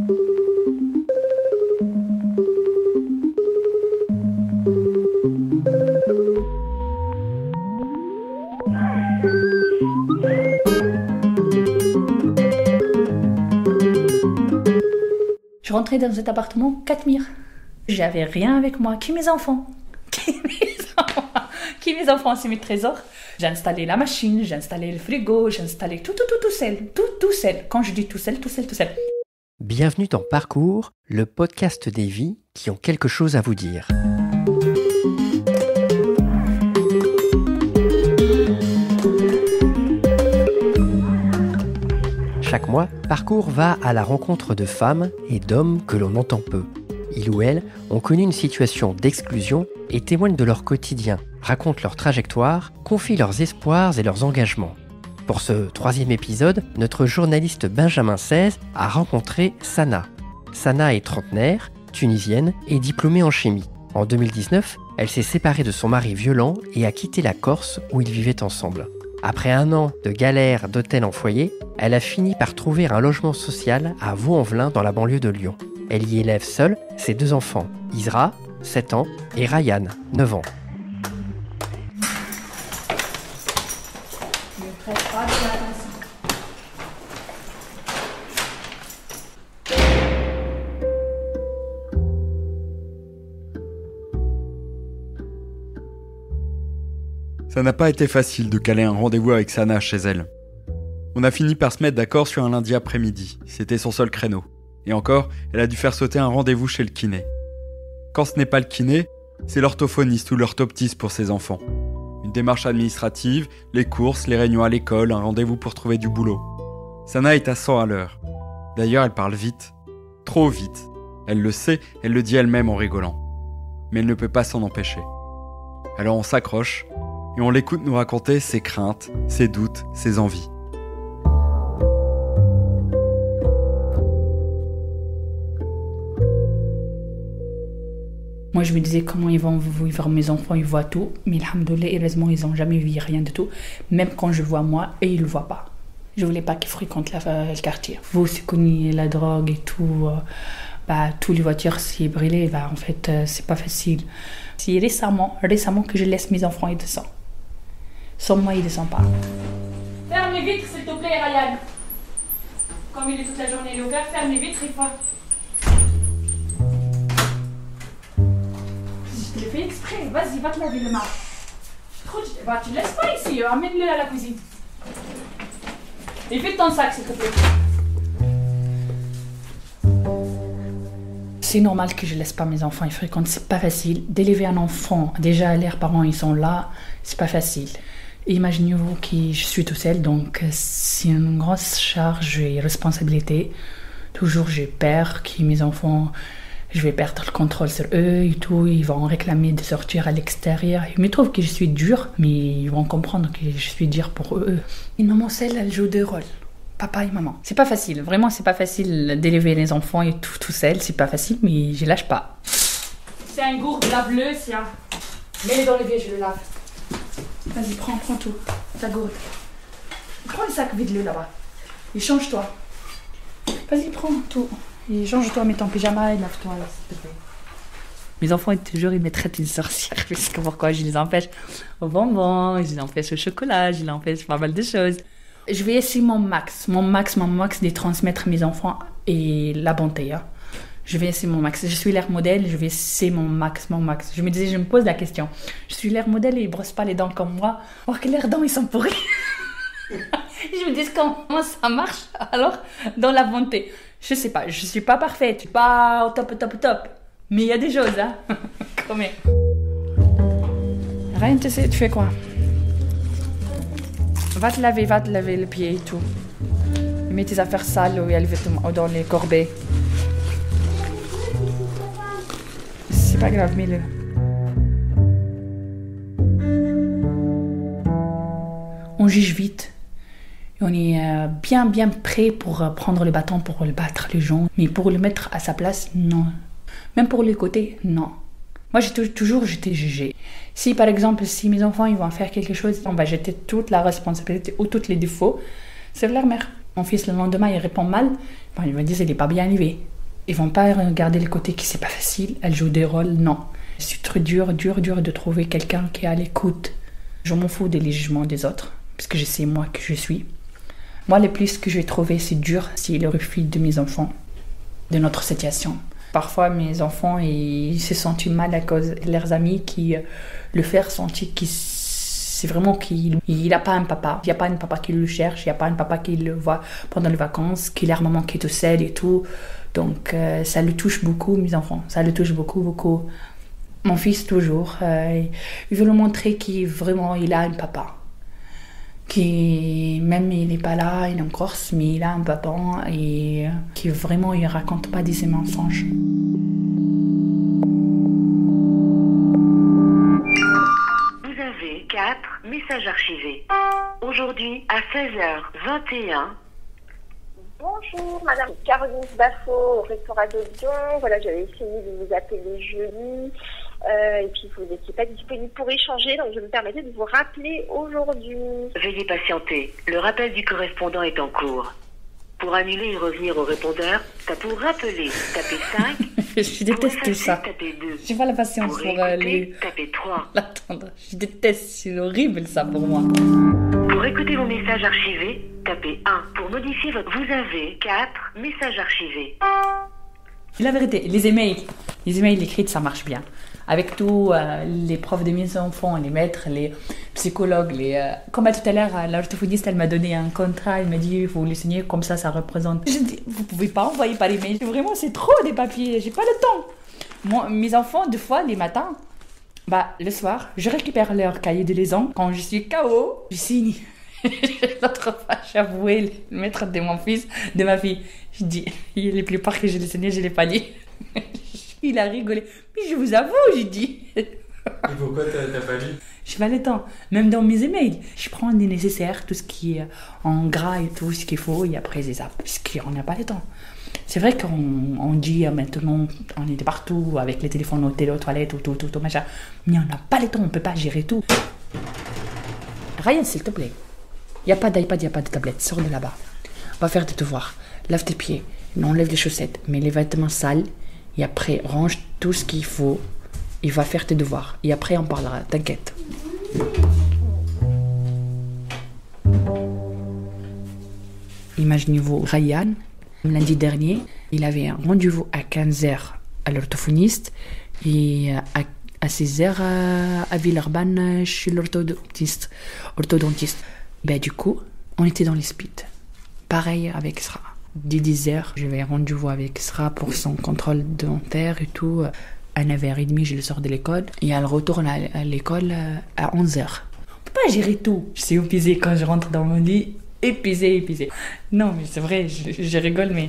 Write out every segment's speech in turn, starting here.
Je rentrais dans cet appartement, 4 murs. J'avais rien avec moi, que mes enfants. Qui mes enfants, c'est mes trésors. J'ai installé la machine, j'ai installé le frigo, j'ai installé tout seul. Tout seul. Quand je dis tout seul. Bienvenue dans Parcours, le podcast des vies qui ont quelque chose à vous dire. Chaque mois, Parcours va à la rencontre de femmes et d'hommes que l'on entend peu. Ils ou elles ont connu une situation d'exclusion et témoignent de leur quotidien, racontent leur trajectoire, confient leurs espoirs et leurs engagements. Pour ce 3e épisode, notre journaliste Benjamin XVI a rencontré Sana. Sana est trentenaire, tunisienne et diplômée en chimie. En 2019, elle s'est séparée de son mari violent et a quitté la Corse où ils vivaient ensemble. Après 1 an de galère d'hôtel en foyer, elle a fini par trouver un logement social à Vaux-en-Velin dans la banlieue de Lyon. Elle y élève seule ses 2 enfants, Isra, 7 ans, et Ryan, 9 ans. Ça n'a pas été facile de caler un rendez-vous avec Sana chez elle. On a fini par se mettre d'accord sur un lundi après-midi, c'était son seul créneau. Et encore, elle a dû faire sauter un rendez-vous chez le kiné. Quand ce n'est pas le kiné, c'est l'orthophoniste ou l'orthoptiste pour ses enfants. Une démarche administrative, les courses, les réunions à l'école, un rendez-vous pour trouver du boulot. Sana est à 100 à l'heure. D'ailleurs, elle parle vite. Trop vite. Elle le sait, elle le dit elle-même en rigolant. Mais elle ne peut pas s'en empêcher. Alors on s'accroche, et on l'écoute nous raconter ses craintes, ses doutes, ses envies. Moi, je me disais comment ils vont vivre mes enfants, ils voient tout. Mais alhamdoulilah, heureusement, ils n'ont jamais vu rien de tout. Même quand je vois moi, et ils ne le voient pas. Je voulais pas qu'ils fréquentent le quartier. Vous, c'est connu la drogue et tout. Toutes les voitures, c'est brûlé. En fait, c'est pas facile. C'est récemment que je laisse mes enfants, ils descendent. Sans moi, ils ne descendent pas. Ferme les vitres, s'il te plaît, Ryan. Comme il est toute la journée, il est ouvert, ferme les vitres, il faut... Je te le fais exprès, vas-y, va te laver le marc. Tu le laisses pas ici, amène-le à la cuisine. Et fais ton sac, s'il te plaît. C'est normal que je laisse pas mes enfants, ils fréquentent, c'est pas facile. D'élever un enfant, déjà leurs parents ils sont là, c'est pas facile. Imaginez-vous que je suis tout seul, donc c'est une grosse charge et responsabilité. Toujours j'ai peur que mes enfants, je vais perdre le contrôle sur eux et tout, ils vont réclamer de sortir à l'extérieur. Ils me trouvent que je suis dure, mais ils vont comprendre que je suis dure pour eux. Une maman seule, elle joue 2 rôles. Papa et maman. C'est pas facile, vraiment c'est pas facile d'élever les enfants et tout seul, c'est pas facile, mais je lâche pas. C'est un gourde, lave-le, tiens. Mets-le dans le vieux, je le lave. Vas-y, prends tout, ta gourde. Prends le sac, vide-le là-bas. Et change-toi. Vas-y, prends tout. Et change-toi, mets ton pyjama et lave-toi, là, s'il te plaît. Mes enfants, toujours, ils me traitent une sorcière. Parce que pourquoi je les empêche au bonbon, je les empêche au chocolat, je les empêche pas mal de choses. Je vais essayer mon max de transmettre à mes enfants et la bonté. Hein. Je vais essayer mon max. Je suis leur modèle, je vais essayer mon max. Je me pose la question. Je suis leur modèle et ils ne brossent pas les dents comme moi. Or que leurs dents, ils sont pourris. Je me dis comment ça marche alors dans la bonté. Je sais pas, je suis pas parfaite, je suis pas au top. Mais il y a des choses, hein. Quand même. Rien, tu sais, tu fais quoi? Va te laver le pied et tout. Mets tes affaires sales ou dans les corbeilles. C'est pas grave, mets-le. On juge vite. Et on est bien prêt pour prendre le bâton, pour le battre les gens. Mais pour le mettre à sa place, non. Même pour les côtés, non. Moi, j'ai toujours j'étais jugée. Si, par exemple, si mes enfants ils vont faire quelque chose, on va jeter toute la responsabilité ou tous les défauts sur leur mère. Mon fils, le lendemain, il répond mal. Il me dit, il n'est pas bien élevé. Ils vont pas regarder le côté qui c'est pas facile, elle joue des rôles, non. C'est très dur de trouver quelqu'un qui est à l'écoute. Je m'en fous des jugements des autres, parce que je sais moi que je suis. Moi, le plus que je vais trouver, c'est dur, c'est le refus de mes enfants, de notre situation. Parfois, mes enfants, ils se sentent mal à cause de leurs amis qui le font sentir c'est vraiment qu'il n'a pas un papa. Il n'y a pas un papa qui le cherche, il n'y a pas un papa qui le voit pendant les vacances, qu'il a un maman qui est tout seul et tout. Donc, ça le touche beaucoup, mes enfants. Ça le touche beaucoup, beaucoup. Mon fils, toujours, il veut le montrer qu'il a un papa. Qui, même il n'est pas là, il est en Corse, mais il a un papa et qui vraiment, il raconte pas des mensonges. Vous avez 4 messages archivés. Aujourd'hui, à 16h21. Bonjour, Madame Caroline Baffo, au restaurant d'Audion. Voilà, j'avais essayé de vous appeler jeudi. Et puis vous n'étiez pas disponible pour échanger, donc je me permettais de vous rappeler aujourd'hui. Veuillez patienter, le rappel du correspondant est en cours. Pour annuler et revenir au répondeur, pour rappeler, tapez 5. Je déteste effacer, ça. Tapez 2. J'ai pas la patience Pour pour écouter, tapez 3. l'attendre. Je déteste, c'est horrible ça pour moi. Pour écouter vos messages archivés, tapez 1. Pour modifier votre... Vous avez 4 messages archivés. C'est la vérité, les emails écrits, ça marche bien. Avec tous les profs de mes enfants, les maîtres, les psychologues, comme tout à l'heure, l'orthophoniste, elle m'a donné un contrat, elle m'a dit, il faut le signer, comme ça représente. Je dis, vous pouvez pas envoyer par email. Vraiment, c'est trop des papiers, j'ai pas le temps. Moi, mes enfants, deux fois, les matins, le soir, je récupère leur cahier de liaison. Quand je suis KO, je signe. L'autre fois, j'ai avoué le maître de mon fils, de ma fille. Je dis, les plupart que je l'ai signé, je l'ai pas dit. Il a rigolé. Mais je vous avoue, j'ai dit. Et pourquoi t'as pas lu? J'ai pas le temps. Même dans mes emails, je prends des nécessaires, tout ce qui est en gras et tout ce qu'il faut, et après je les zappe, parce qu'on n'a pas le temps. C'est vrai qu'on dit maintenant, on est partout avec les téléphones, aux toilettes, tout, machin. Mais on n'a pas le temps, on peut pas gérer tout. Ryan, s'il te plaît. Il n'y a pas d'iPad, il n'y a pas de tablette. Sors de là-bas. Va faire tes devoirs. Lave tes pieds. Enlève les chaussettes. Mets les vêtements sales. Et après, range tout ce qu'il faut. Et va faire tes devoirs. Et après, on parlera. T'inquiète. Imaginez-vous, Ryan, lundi dernier, il avait un rendez-vous à 15h à l'orthophoniste et à 16h à Villeurbanne chez l'orthodontiste. Du coup, on était dans les speeds. Pareil avec Sra. Dès 10h, j'avais rendez-vous avec Sra pour son contrôle dentaire et tout. À 9h30, je le sors de l'école. Et elle retourne à l'école à 11h. On peut pas gérer tout. Je suis épuisée quand je rentre dans mon lit. Épuisée. Non, mais c'est vrai, je rigole, mais...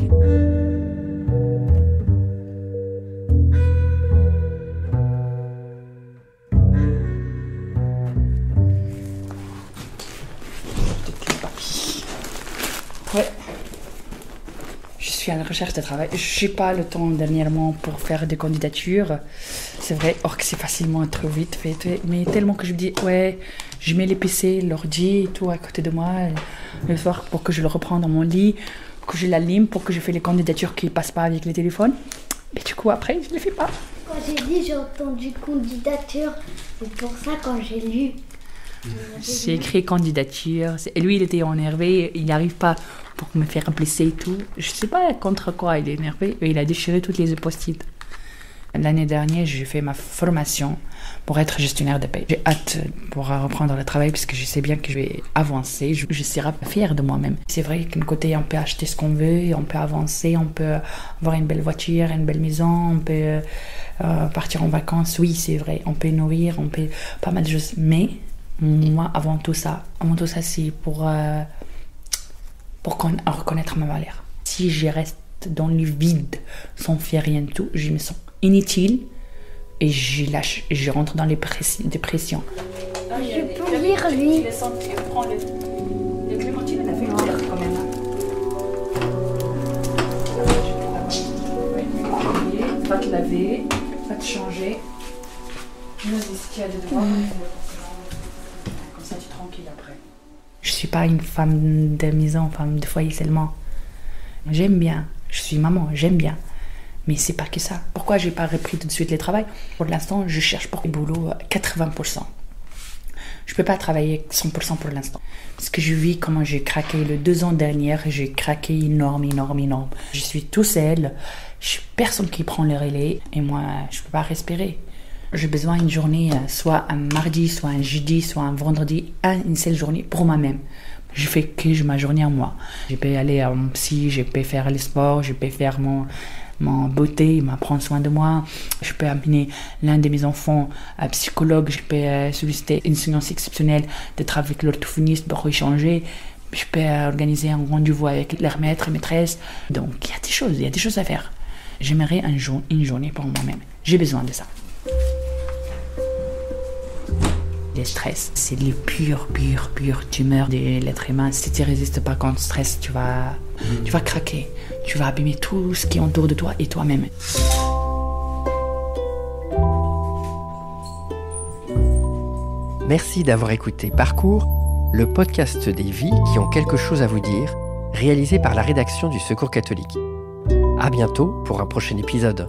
Ouais. Je suis à la recherche de travail. Je n'ai pas le temps dernièrement pour faire des candidatures. C'est vrai, or que c'est facilement trop vite fait. Mais tellement que je me dis, ouais, je mets les PC, l'ordi et tout à côté de moi le soir pour que je le reprenne dans mon lit, que je l'allume, pour que je fais les candidatures qui ne passent pas avec les téléphones. Mais du coup, après, je ne les fais pas. Quand j'ai dit, j'ai entendu candidature. C'est pour ça, quand j'ai lu... J'ai écrit candidature. Et lui, il était énervé. Il n'arrive pas pour me faire blesser et tout. Je ne sais pas contre quoi il est énervé. Et il a déchiré toutes les post-it. L'année dernière, j'ai fait ma formation pour être gestionnaire de paie. J'ai hâte pour reprendre le travail parce que je sais bien que je vais avancer. Je serai fière de moi-même. C'est vrai qu'un côté, on peut acheter ce qu'on veut, on peut avancer, on peut avoir une belle voiture, une belle maison, on peut partir en vacances. Oui, c'est vrai. On peut nourrir, on peut pas mal de choses. Mais moi, avant tout ça, c'est pour reconnaître ma valeur. Si je reste dans le vide, sans faire rien du tout, je me sens inutile et je lâche, je rentre dans les dépressions. Je peux lire, lui. Prends le clémentine, elle a fait le verre quand même. Va te laver, va te changer. Vas-y, ce qu'il y a de devant. Comme ça, tu es tranquille après. Je suis pas une femme de maison, femme de foyer seulement. J'aime bien. Je suis maman, j'aime bien. Mais c'est pas que ça. Pourquoi j'ai pas repris tout de suite le travail? Pour l'instant, je cherche pour le boulot à 80%. Je peux pas travailler 100% pour l'instant. Parce que je vis comment j'ai craqué le 2 ans dernier, j'ai craqué énorme. Je suis tout seul, je n'ai personne qui prend le relais et moi, je peux pas respirer. J'ai besoin d'une journée, soit un mardi, soit un jeudi, soit un vendredi, une seule journée pour moi-même. Je fais que ma journée à moi. Je peux aller à mon psy, je peux faire le sport, je peux faire mon beauté, prendre soin de moi. Je peux amener l'un de mes enfants à psychologue, je peux solliciter une séance exceptionnelle d'être avec l'orthophoniste pour échanger. Je peux organiser un rendez-vous avec leur maître, maîtresse. Donc il y a des choses à faire. J'aimerais une journée pour moi-même. J'ai besoin de ça. Le stress, c'est les pures tumeurs de l'être humain. Si tu ne résistes pas contre le stress, tu vas craquer. Tu vas abîmer tout ce qui est autour de toi et toi-même. Merci d'avoir écouté Parcours, le podcast des vies qui ont quelque chose à vous dire, réalisé par la rédaction du Secours catholique. À bientôt pour un prochain épisode.